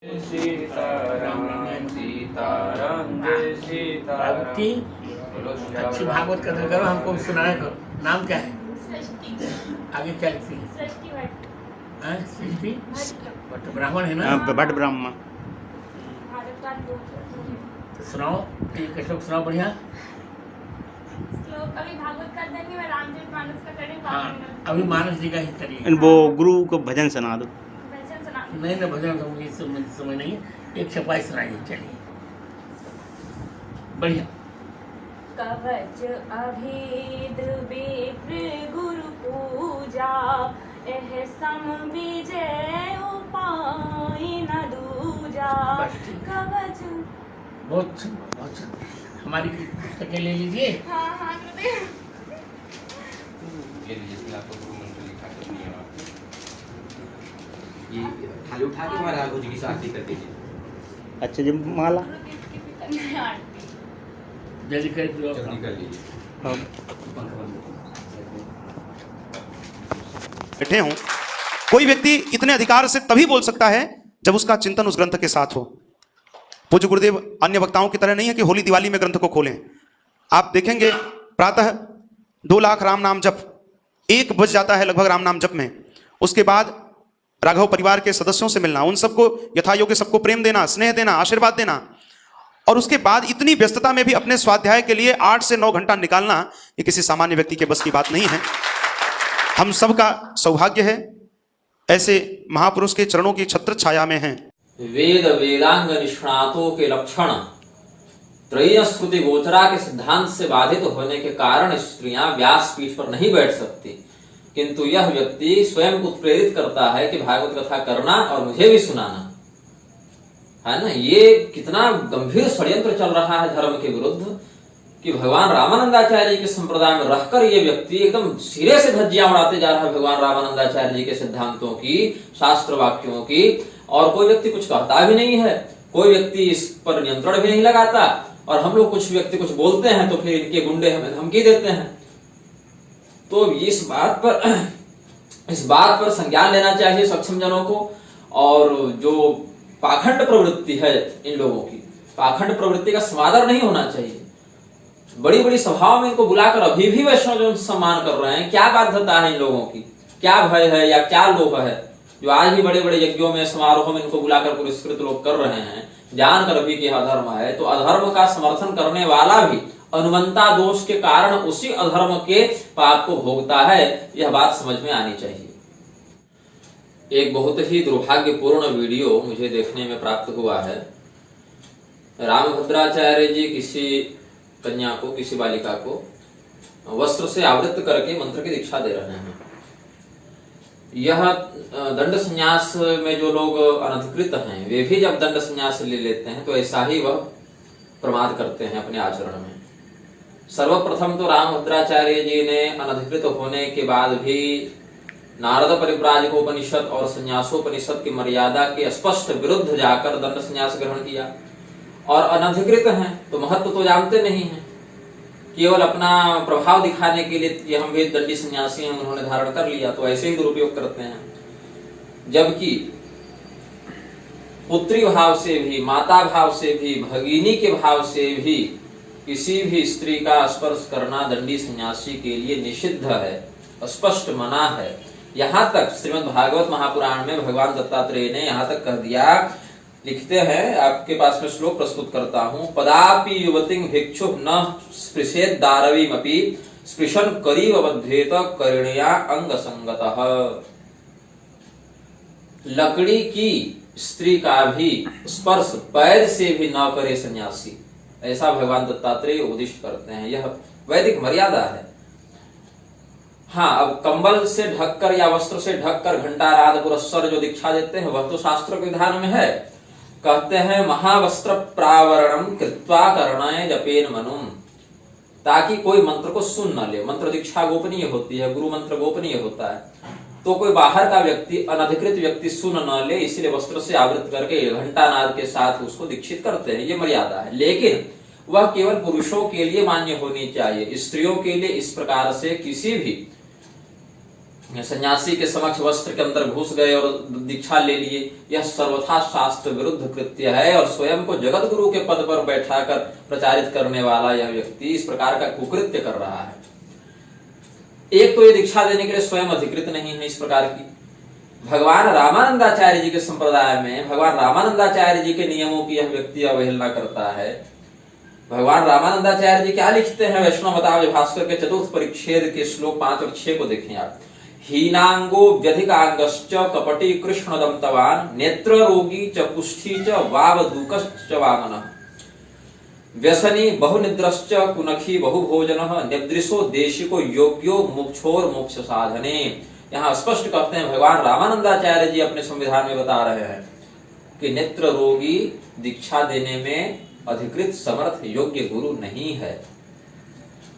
सीताराम सीताराम जय सीताराम। अच्छी भागवत कथा करो, हमको सुनाया करो। नाम क्या है? सृष्टि। आगे क्या लिखती है? सृष्टि भट्ट। हैं? सृष्टि भट्ट ब्राह्मण है ना? भट्ट ब्राह्मण। तो सुनाओ, एक श्लोक सुनाओ बढ़िया। श्लोक अभी भागवत का नहीं, मैं रामचरितमानस का करें। हाँ, अभी मानस जी का ही करिए। वो गुरु को भजन सुना दो। भजन सुना। नहीं ना, भजन तो मुझे समय नहीं है। एक छपाई सुनाइए, चलिए बढ़िया। कवच अभेद विप्र गुरु पूजा, एह सम विजय उपाय न दूजा। कवच बहुत सुंदर, बहुत सुंदर। हमारी पुस्तकें ले लीजिए। हाँ हाँ गुरुदेव। ये लीजिए, आपको गुरु मंत्र लिखा कर दिया। ये थाली उठा के हमारे आगो जी की आरती कर दीजिए। अच्छा जी, माला गुरुदेव की पिता ने आरती। जल्दी कर दो, जल्दी कर लीजिए। बैठे हों। कोई व्यक्ति इतने अधिकार से तभी बोल सकता है जब उसका चिंतन उस ग्रंथ के साथ हो। पूज्य गुरुदेव अन्य वक्ताओं की तरह नहीं है कि होली दिवाली में ग्रंथ को खोलें। आप देखेंगे प्रातः 2 लाख राम नाम जप 1 बज जाता है लगभग राम नाम जप में। उसके बाद राघव परिवार के सदस्यों से मिलना, उन सबको यथायोग्य सबको प्रेम देना, स्नेह देना, आशीर्वाद देना, और उसके बाद इतनी व्यस्तता में भी अपने स्वाध्याय के लिए 8 से 9 घंटा निकालना, ये किसी सामान्य व्यक्ति के बस की बात नहीं है। हम सबका सौभाग्य है ऐसे महापुरुष के चरणों की छत्र छाया में हैं। वेद वेदांग निष्णातों के लक्षण त्रयी स्मृति गोचरा के सिद्धांत से बाधित होने के कारण स्त्रियां व्यासपीठ पर नहीं बैठ सकती, किंतु यह व्यक्ति स्वयं को प्रेरित करता है कि भागवत कथा करना और मुझे भी सुनाना, है ना। ये कितना गंभीर षड्यंत्र चल रहा है धर्म के विरुद्ध कि भगवान रामानंदाचार्य के संप्रदाय में रहकर ये व्यक्ति एकदम सिरे से धज्जियां उड़ाते जा रहा है भगवान रामानंदाचार्य जी के सिद्धांतों की, शास्त्र वाक्यों की, और कोई व्यक्ति कुछ कहता भी नहीं है, कोई व्यक्ति इस पर नियंत्रण भी नहीं लगाता, और हम लोग कुछ व्यक्ति कुछ बोलते हैं तो फिर इनके गुंडे हमें धमकी देते हैं। तो इस बात पर संज्ञान लेना चाहिए सक्षम जनों को। और जो पाखंड प्रवृत्ति है इन लोगों की, पाखंड प्रवृत्ति का समादर नहीं होना चाहिए। बड़ी बड़ी सभाओं में इनको बुलाकर अभी भी वैष्णव सम्मान कर रहे हैं। क्या बाध्यता है इन लोगों की, क्या भय है या क्या लोभ है जो आज भी बड़े बड़े यज्ञों में समारोहों में इनको बुलाकर पुरस्कृत लोग कर रहे हैं, जानकर भी कि अधर्म है। तो अधर्म का समर्थन करने वाला भी अनुमंता दोष के कारण उसी अधर्म के पाप को भोगता है। यह बात समझ में आनी चाहिए। एक बहुत ही दुर्भाग्यपूर्ण वीडियो मुझे देखने में प्राप्त हुआ है। रामभद्राचार्य जी किसी कन्या को, किसी बालिका को वस्त्र से आवृत करके मंत्र की दीक्षा दे रहे हैं। यह दंड संन्यास में जो लोग अनधिकृत हैं वे भी जब दंड संन्यास ले लेते हैं तो ऐसा ही वह प्रमाद करते हैं अपने आचरण में। सर्वप्रथम तो रामभद्राचार्य जी ने अनधिकृत होने के बाद भी नारद परिव्राजकोपनिषद और संन्यासोपनिषद की मर्यादा के स्पष्ट विरुद्ध जाकर दंड संन्यास ग्रहण किया। और अनधिकृत हैं तो महत्व तो जानते नहीं हैं, केवल अपना प्रभाव दिखाने के लिए कि हम भी दंडी सन्यासी हैं, उन्होंने धारण कर लिया, तो ऐसे ही दुरुपयोग करते हैं। जबकि पुत्री भाव से भी, माता भाव से भी, भगिनी के भाव से भी किसी भी स्त्री का स्पर्श करना दंडी सन्यासी के लिए निषिद्ध है, स्पष्ट मना है। यहाँ तक श्रीमद् भागवत महापुराण में भगवान दत्तात्रेय ने यहाँ तक कह दिया, लिखते हैं, आपके पास में श्लोक प्रस्तुत करता हूं। पदापि युवतिं भिक्षु न स्पृशेत दारवीमपि स्पृशन करीव बध्येत करिणया अंग संगतः। लकड़ी की स्त्री का भी स्पर्श पैर से भी न करे सन्यासी, ऐसा भगवान दत्तात्रेय उद्दिष्ट करते हैं। यह वैदिक मर्यादा है। हाँ, अब कंबल से ढककर या वस्त्र से ढककर घंटा राध पुरस्सर जो दीक्षा देते हैं वह तो शास्त्र के विधान में है। कहते हैं महावस्त्र प्रावरणम कृत्वा करणाय जपेन मनुम, ताकि कोई मंत्र को सुन न ले। मंत्र दीक्षा गोपनीय होती है, गुरु मंत्र गोपनीय होता है, तो कोई बाहर का व्यक्ति, अनधिकृत व्यक्ति सुन न ले, इसलिए वस्त्र से आवृत करके घंटा नाद के साथ उसको दीक्षित करते हैं। ये मर्यादा है, लेकिन वह केवल पुरुषों के लिए मान्य होनी चाहिए। स्त्रियों के लिए इस प्रकार से किसी भी सन्यासी के समक्ष वस्त्र के अंदर घुस गए और दीक्षा ले लिए, यह सर्वथा शास्त्र विरुद्ध कृत्य है और स्वयं को जगत गुरु के पद पर बैठाकर प्रचारित करने वाला यह व्यक्ति इस प्रकार का कुकृत्य कर रहा है। एक तो ये दीक्षा देने के लिए स्वयं अधिकृत नहीं है इस प्रकार की। भगवान रामानंदाचार्य जी के संप्रदाय में भगवान रामानंदाचार्य जी के नियमों की यह व्यक्ति अवहेलना करता है। भगवान रामानंदाचार्य जी क्या लिखते हैं वैष्णवमतावली भास्कर के चतुर्थ परिच्छेद के श्लोक 5 और 6 को देखें आप। हीनांगो व्यधिकांगश्च कपटी कृष्ण दंतवान नेत्र रोगी च पुष्टि च वावदूकश्च वामनः व्यसनी बहुनिद्रश्च कुनखी बहुभोजनः निद्रिशो देशिको योग्यो मोक्षोर मोक्ष साधने। यहाँ स्पष्ट कहते हैं भगवान रामानंदाचार्य जी अपने संविधान में बता रहे हैं कि नेत्र रोगी दीक्षा देने में अधिकृत समर्थ योग्य गुरु नहीं है।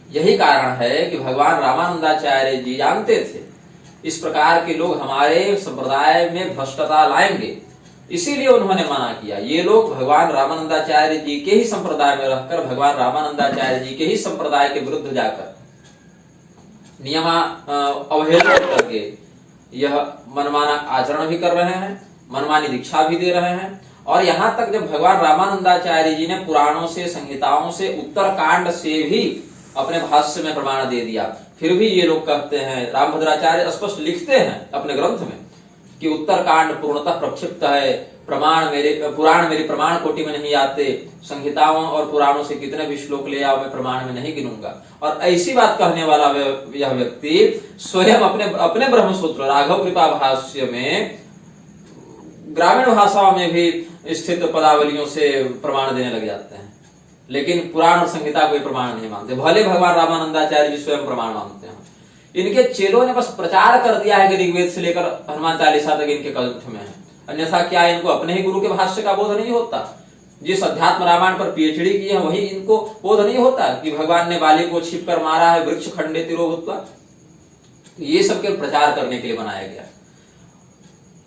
यही कारण है कि भगवान रामानंदाचार्य जी जानते थे इस प्रकार के लोग हमारे संप्रदाय में भ्रष्टता लाएंगे, इसीलिए उन्होंने मना किया। ये लोग भगवान रामानंदाचार्य जी के ही संप्रदाय में रहकर भगवान रामानंदाचार्य जी के ही संप्रदाय के विरुद्ध जाकर नियमा अवहेलना करके यह मनमाना आचरण भी कर रहे हैं, मनमानी दीक्षा भी दे रहे हैं। और यहाँ तक जब भगवान रामानंदाचार्य जी ने पुराणों से संहिताओं से उत्तरकांड से भी अपने भाष्य में प्रमाण दे दिया, फिर भी ये लोग कहते हैं, रामभद्राचार्य स्पष्ट लिखते हैं अपने ग्रंथ में कि उत्तरकांड पूर्णतः प्रक्षिप्त है, पुराण मेरी प्रमाण कोटि में नहीं आते, संहिताओं और पुराणों से कितने भी श्लोक ले आओ मैं प्रमाण में नहीं गिनूंगा। और ऐसी बात कहने वाला यह व्यक्ति स्वयं अपने ब्रह्मसूत्र राघव कृपा भाष्य में ग्रामीण भाषाओं में भी स्थित पदावलियों से प्रमाण देने लग जाते हैं, लेकिन पुराण और संहिता कोई प्रमाण नहीं मानते। भले भगवान रामानंदाचार्य जी स्वयं प्रमाण मानते हैं। इनके चेलों ने बस प्रचार कर दिया है कि ऋग्वेद से लेकर हनुमान चालीसा तक इनके कंठ में है, अन्यथा क्या इनको अपने ही गुरु के भाष्य का बोध नहीं होता? जिस अध्यात्म रामायण पर पीएचडी की है वही इनको बोध नहीं होता कि भगवान ने बाली को छिप कर मारा है, वृक्ष खंडे तिरो भूत्वा। ये सब के प्रचार करने के लिए बनाया गया।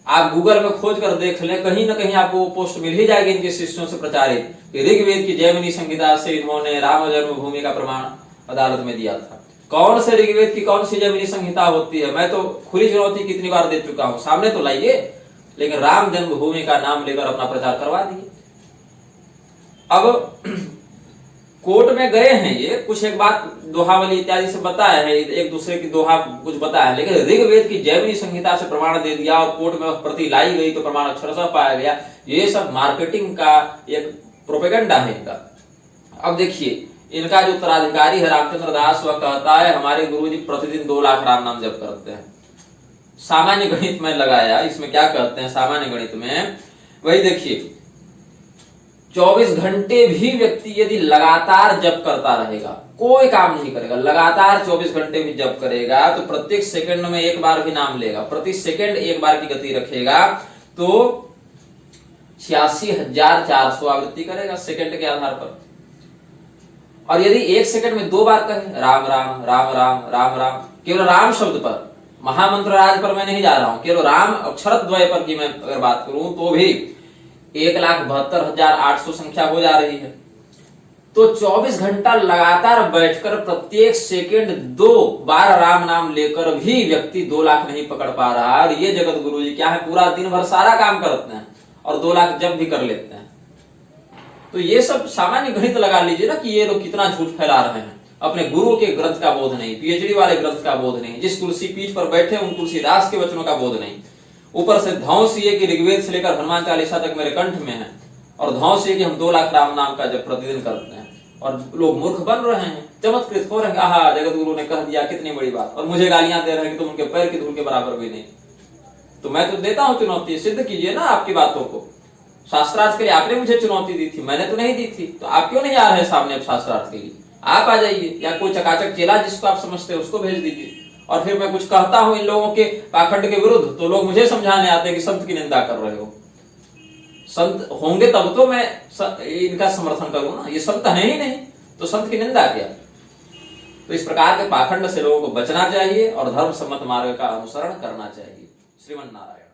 आप गूगल में खोज कर देख लें, कहीं ना कहीं आपको पोस्ट मिल ही जाएगी इनके शिष्यों से प्रचारित कि ऋग्वेद की जैमिनी संहिता से इन्होंने राम जन्मभूमि का प्रमाण अदालत में दिया था। कौन से ऋग्वेद की कौन सी जैमिनी संहिता होती है? मैं तो खुली चुनौती कितनी बार दे चुका हूं, सामने तो लाइए, लेकिन राम जन्मभूमि का नाम लेकर अपना प्रचार करवा दिए। अब कोर्ट में गए हैं ये, कुछ एक बात दोहावली इत्यादि से बताया है, एक दूसरे की दोहा कुछ बताया है, लेकिन ऋग्वेद की जैमिनी संहिता से प्रमाण दे दिया और कोर्ट में प्रति लाई गई तो प्रमाण अक्षरशः पाया गया। ये सब मार्केटिंग का एक प्रोपेगेंडा है इनका। अब देखिए, इनका जो उत्तराधिकारी है रामचंद्र दास, वह कहता है हमारे गुरुजी प्रतिदिन 2 लाख राम नाम जप करते हैं। सामान्य गणित में लगाया, इसमें क्या कहते हैं सामान्य गणित में, वही देखिए 24 घंटे भी व्यक्ति यदि लगातार जप करता रहेगा, कोई काम नहीं करेगा, लगातार 24 घंटे भी जप करेगा, तो प्रत्येक सेकंड में 1 बार भी नाम लेगा, प्रति सेकंड 1 बार की गति रखेगा, तो 86,400 आवृत्ति करेगा सेकंड के आधार पर। और यदि 1 सेकंड में 2 बार कहे राम राम राम राम राम राम, केवल राम शब्द पर, महामंत्र राज पर मैं नहीं जा रहा हूं, केवल राम अक्षरद्वय पर की मैं अगर बात करूं तो भी 1,72,800 संख्या हो जा रही है। तो 24 घंटा लगातार बैठकर प्रत्येक सेकंड 2 बार राम नाम लेकर भी व्यक्ति 2 लाख नहीं पकड़ पा रहा। और ये जगत गुरु जी क्या है, पूरा दिन भर सारा काम करते हैं और 2 लाख जब भी कर लेते हैं। तो ये सब सामान्य गणित लगा लीजिए ना कि ये लोग कितना झूठ फैला रहे हैं। अपने गुरु के ग्रंथ का बोध नहीं, पीएचडी वाले ग्रंथ का बोध नहीं, जिस तुलसी पीठ पर बैठे उन तुलसीदास के वचनों का बोध नहीं, ऊपर से धौंस ये कि ऋग्वेद से लेकर हनुमान चालीसा तक मेरे कंठ में है, और धौंस ये कि हम 2 लाख राम नाम का जब प्रतिदिन करते हैं, और लोग मूर्ख बन रहे हैं, चमत्कृत हो रहे हैं। आहा, जगत गुरु ने कह दिया, कितनी बड़ी बात, और मुझे गालियां दे रहे हैं कि तुम उनके पैर की धूल के बराबर भी नहीं। तो मैं तो देता हूं चुनौती, सिद्ध कीजिए ना आपकी बातों को। शास्त्रार्थ के लिए आपने मुझे चुनौती दी थी, मैंने तो नहीं दी थी, तो आप क्यों नहीं आ रहे सामने अब शास्त्रार्थ के लिए? आप आ जाइए, या कोई चकाचक चेला जिसको आप समझते हैं उसको भेज दीजिए। और फिर मैं कुछ कहता हूं इन लोगों के पाखंड के विरुद्ध, तो लोग मुझे समझाने आते हैं कि संत की निंदा कर रहे हो। संत होंगे तब तो मैं इनका समर्थन करूं ना, ये संत है ही नहीं तो संत की निंदा क्या? तो इस प्रकार के पाखंड से लोगों को बचना चाहिए और धर्म सम्मत मार्ग का अनुसरण करना चाहिए। श्रीमन नारायण।